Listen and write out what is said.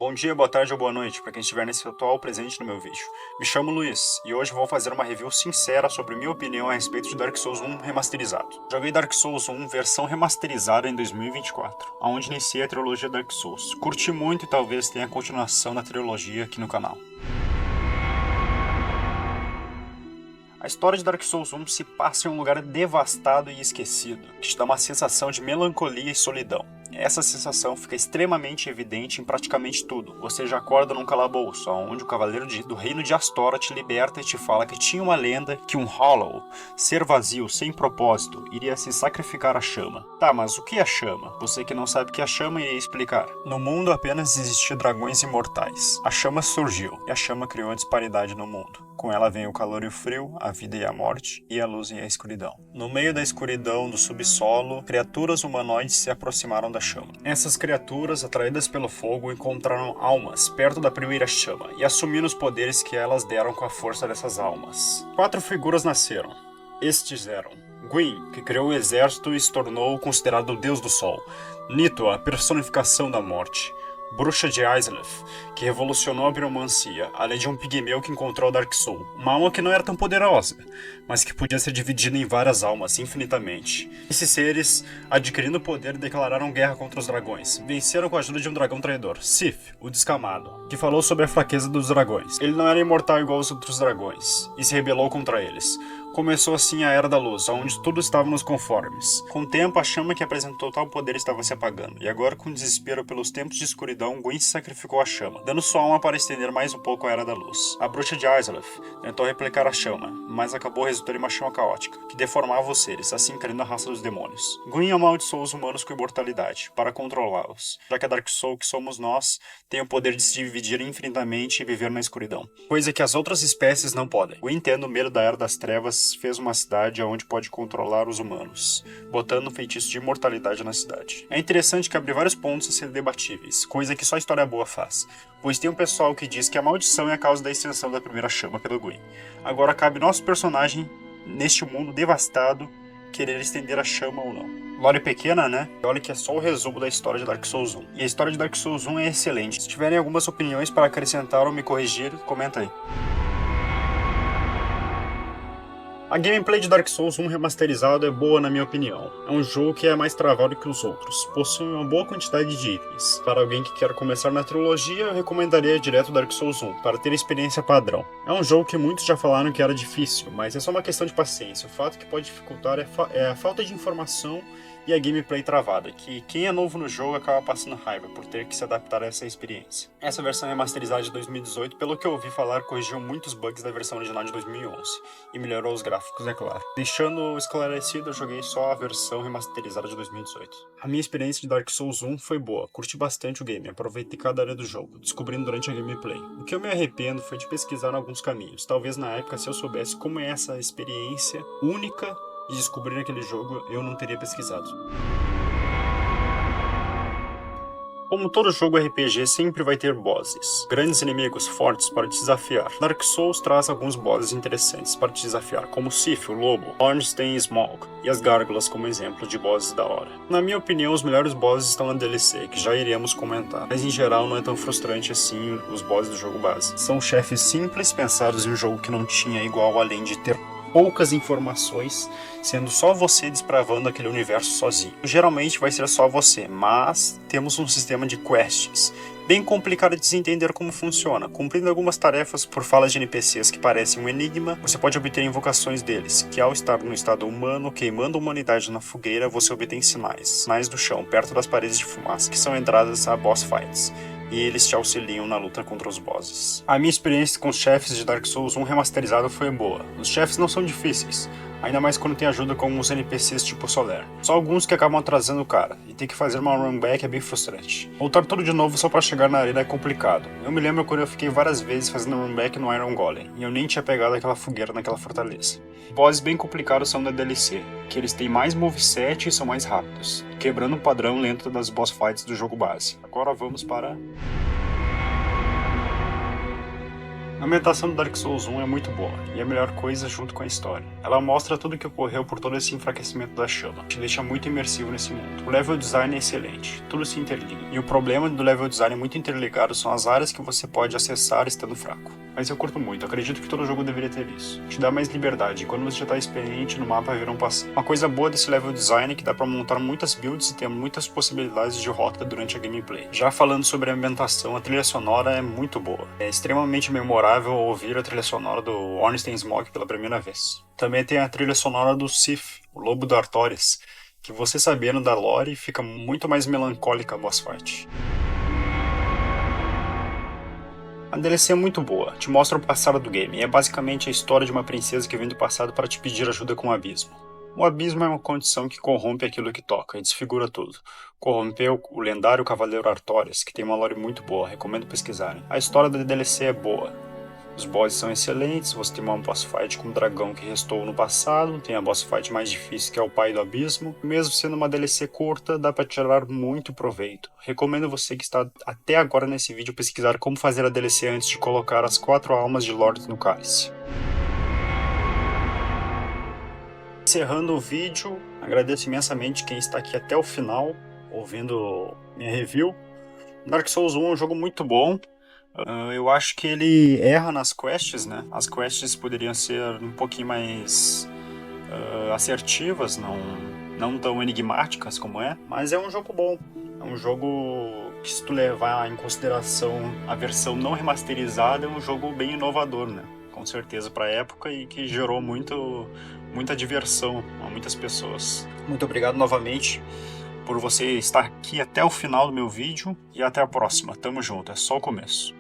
Bom dia, boa tarde ou boa noite para quem estiver nesse atual presente no meu vídeo. Me chamo Luiz e hoje vou fazer uma review sincera sobre minha opinião a respeito de Dark Souls 1 remasterizado. Joguei Dark Souls 1 versão remasterizada em 2024, onde iniciei a trilogia Dark Souls. Curti muito e talvez tenha a continuação da trilogia aqui no canal. A história de Dark Souls 1 se passa em um lugar devastado e esquecido, que te dá uma sensação de melancolia e solidão. Essa sensação fica extremamente evidente em praticamente tudo. Você já acorda num calabouço, onde o cavaleiro do reino de Astora te liberta e te fala que tinha uma lenda que um Hollow, ser vazio, sem propósito, iria se sacrificar à chama. Tá, mas o que é chama? Você que não sabe o que é chama iria explicar. No mundo apenas existiam dragões imortais. A chama surgiu, e a chama criou a disparidade no mundo. Com ela vem o calor e o frio, a vida e a morte, e a luz e a escuridão. No meio da escuridão do subsolo, criaturas humanoides se aproximaram da chama. Essas criaturas, atraídas pelo fogo, encontraram almas perto da primeira chama e assumiram os poderes que elas deram com a força dessas almas. 4 figuras nasceram. Estes eram Gwyn, que criou o exército e se tornou considerado o deus do sol. Nito, a personificação da morte. Bruxa de Izalith, que revolucionou a piromancia, além de um pigmeu que encontrou o Dark Soul, uma alma que não era tão poderosa, mas que podia ser dividida em várias almas, infinitamente. Esses seres, adquirindo poder, declararam guerra contra os dragões. Venceram com a ajuda de um dragão traidor, Sif, o Descamado, que falou sobre a fraqueza dos dragões. Ele não era imortal igual aos outros dragões, e se rebelou contra eles. Começou assim a Era da Luz, onde tudo estava nos conformes. Com o tempo, a chama que apresentou tal poder estava se apagando, e agora, com desespero pelos tempos de escuridão, Gwyn se sacrificou à chama, dando sua alma para estender mais um pouco a Era da Luz. A bruxa de Izalith tentou replicar a chama, mas acabou resultando em uma chama caótica, que deformava os seres, assim criando a raça dos demônios. Gwyn amaldiçoou os humanos com imortalidade, para controlá-los, já que a Dark Soul, que somos nós, tem o poder de se dividir infinitamente e viver na escuridão, coisa que as outras espécies não podem. Gwyn, tendo medo da Era das Trevas, fez uma cidade onde pode controlar os humanos, botando um feitiço de imortalidade na cidade. É interessante que abre vários pontos a serem debatíveis, coisa que só história boa faz, pois tem um pessoal que diz que a maldição é a causa da extensão da primeira chama pelo Gwyn. Agora cabe nosso personagem, neste mundo devastado, querer estender a chama ou não. Lore pequena, né? Olha que é só o resumo da história de Dark Souls 1. E a história de Dark Souls 1 é excelente. Se tiverem algumas opiniões para acrescentar ou me corrigir, comenta aí. A gameplay de Dark Souls 1 remasterizado é boa na minha opinião. É um jogo que é mais travado que os outros, possui uma boa quantidade de itens. Para alguém que quer começar na trilogia, eu recomendaria direto Dark Souls 1, para ter a experiência padrão. É um jogo que muitos já falaram que era difícil, mas é só uma questão de paciência. O fato que pode dificultar é a falta de informação e a gameplay travada, que quem é novo no jogo acaba passando raiva por ter que se adaptar a essa experiência. Essa versão remasterizada de 2018, pelo que eu ouvi falar, corrigiu muitos bugs da versão original de 2011 e melhorou os gráficos, é claro. Deixando esclarecido, eu joguei só a versão remasterizada de 2018. A minha experiência de Dark Souls 1 foi boa, curti bastante o game, aproveitei cada área do jogo, descobrindo durante a gameplay. O que eu me arrependo foi de pesquisar alguns caminhos. Talvez na época, se eu soubesse como é essa experiência única de descobrir aquele jogo, eu não teria pesquisado. Como todo jogo RPG, sempre vai ter bosses, grandes inimigos fortes para te desafiar. Dark Souls traz alguns bosses interessantes para te desafiar, como Sif, o Lobo, Ornstein e Smaug, e as Gárgulas como exemplo de bosses da hora. Na minha opinião, os melhores bosses estão na DLC, que já iremos comentar, mas em geral não é tão frustrante assim os bosses do jogo base. São chefes simples, pensados em um jogo que não tinha igual, além de ter poucas informações, sendo só você desbravando aquele universo sozinho. Geralmente vai ser só você, mas temos um sistema de quests bem complicado de se entender como funciona. Cumprindo algumas tarefas por falas de NPCs que parecem um enigma, você pode obter invocações deles, que ao estar no estado humano, queimando a humanidade na fogueira, você obtém sinais do chão, perto das paredes de fumaça, que são entradas a boss fights, e eles te auxiliam na luta contra os bosses. A minha experiência com os chefes de Dark Souls 1 remasterizado foi boa. Os chefes não são difíceis, ainda mais quando tem ajuda com os NPCs tipo Soler. Só alguns que acabam atrasando o cara, e ter que fazer uma run back é bem frustrante. Voltar tudo de novo só pra chegar na arena é complicado. Eu me lembro quando eu fiquei várias vezes fazendo run back no Iron Golem, e eu nem tinha pegado aquela fogueira naquela fortaleza. Bosses bem complicados são da DLC, que eles têm mais moveset e são mais rápidos, quebrando o padrão lento das boss fights do jogo base. Agora vamos para A ambientação do Dark Souls 1 é muito boa, e a melhor coisa junto com a história. Ela mostra tudo o que ocorreu por todo esse enfraquecimento da chama, te deixa muito imersivo nesse mundo. O level design é excelente, tudo se interliga. E o problema do level design muito interligado são as áreas que você pode acessar estando fraco. Mas eu curto muito, acredito que todo jogo deveria ter isso. Te dá mais liberdade, e quando você já está experiente no mapa viram passar. Uma coisa boa desse level design é que dá para montar muitas builds e ter muitas possibilidades de rota durante a gameplay. Já falando sobre a ambientação, a trilha sonora é muito boa. É extremamente memorável ouvir a trilha sonora do Ornstein Smoke pela primeira vez. Também tem a trilha sonora do Sif, o Lobo do Artorias, que você sabendo da lore fica muito mais melancólica a boss fight. A DLC é muito boa, te mostra o passado do game, e é basicamente a história de uma princesa que vem do passado para te pedir ajuda com o abismo. O abismo é uma condição que corrompe aquilo que toca e desfigura tudo. Corrompeu o lendário Cavaleiro Artorias, que tem uma lore muito boa, recomendo pesquisarem. A história da DLC é boa. Os bosses são excelentes, você tem uma boss fight com um dragão que restou no passado, tem a boss fight mais difícil que é o Pai do Abismo. Mesmo sendo uma DLC curta, dá para tirar muito proveito. Recomendo você que está até agora nesse vídeo pesquisar como fazer a DLC antes de colocar as 4 almas de Lorde no cálice. Encerrando o vídeo, agradeço imensamente quem está aqui até o final, ouvindo minha review. Dark Souls 1 é um jogo muito bom. Eu acho que ele erra nas quests, né? As quests poderiam ser um pouquinho mais assertivas, não tão enigmáticas como é, mas é um jogo bom. É um jogo que, se tu levar em consideração a versão não remasterizada, é um jogo bem inovador, né? Com certeza para a época, e que gerou muita diversão a muitas pessoas. Muito obrigado novamente por você estar aqui até o final do meu vídeo, e até a próxima. Tamo junto, é só o começo.